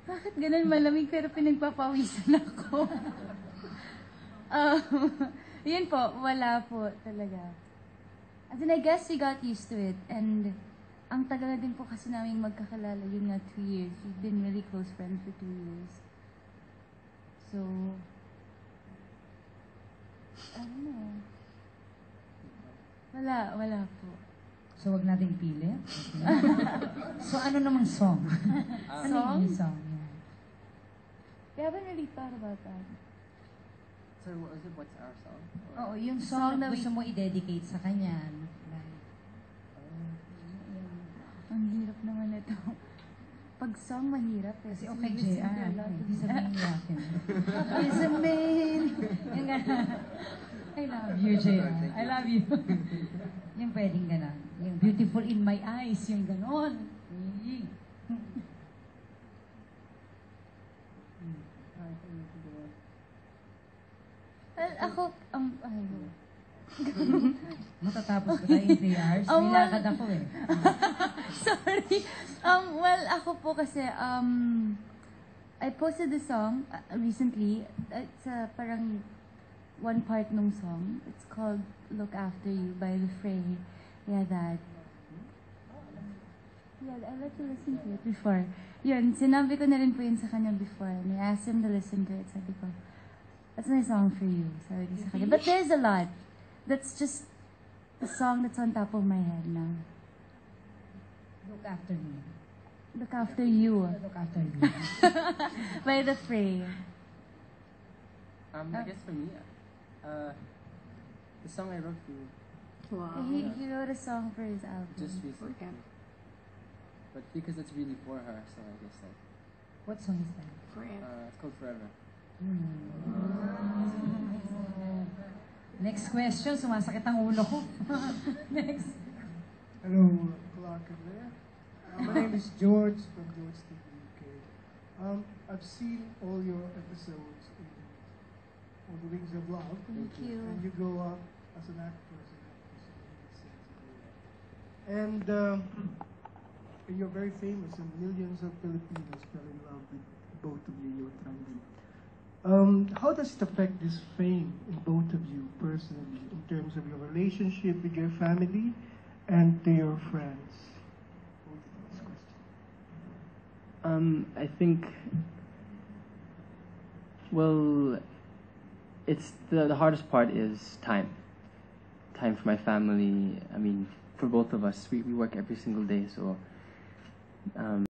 Bakit ganun malamig pero pinagpapawisan ako? Yun po, wala po talaga. As in, I guess we got used to it. And ang tagal na din po kasi namin magkakalala. Yun nga, 2 years. We've been really close friends for 2 years. So, I don't know. Wala po. So, wag nating pili. Okay. So, ano namang song? Ano yung song? Yeah. We haven't really thought about that. So, what was it? What's our song? Oo, yung song na gusto mo i-dedicate sa kanya. Like, Ang hirap naman ito. Pag song, mahirap eh. kasi okay, JR. Hindi sabihin yakin. He's a man. Yung gano'n. I love you, JR. I love you. Yung pwedeng gano'n. Yung beautiful in my eyes. Yung gano'n. Well, ako, Matatapos ko tayo in 3 hours. May lakad ako eh. sorry. Well, ako po kasi, I posted the song recently. It's parang one part nung song. It's called Look After You by The Fray. Yeah, that. Yeah, I let you listen to it before. Yun, sinabi ko na rin po yun sa kanya before. And I asked him to listen to it. Sabi ko, that's my song for you. Sabi ko sa kanya. But there's a lot. That's just the song that's on top of my head now. Look after me. Look After You. Look after you. By The Fray. I guess for me, the song I wrote for you Wow. He wrote a song for his album. just recently. Okay. But because it's really for her, so I guess that What song is that? Forever. it's called Forever. Next question. Sumasakit ang ulo ko. Next. Hello, Clark and Leah. My name is George from George TV UK. I've seen all your episodes on The Wings of Love. Thank you. And you grow up as an actress and actress in the sense of that. And you're very famous, and millions of Filipinos fell in love with both of you, you and Randy. How does it affect this fame in both of you personally, in terms of your relationship with your family and to your friends? I think, well, it's the hardest part is time. Time for my family. I mean, for both of us, we work every single day, so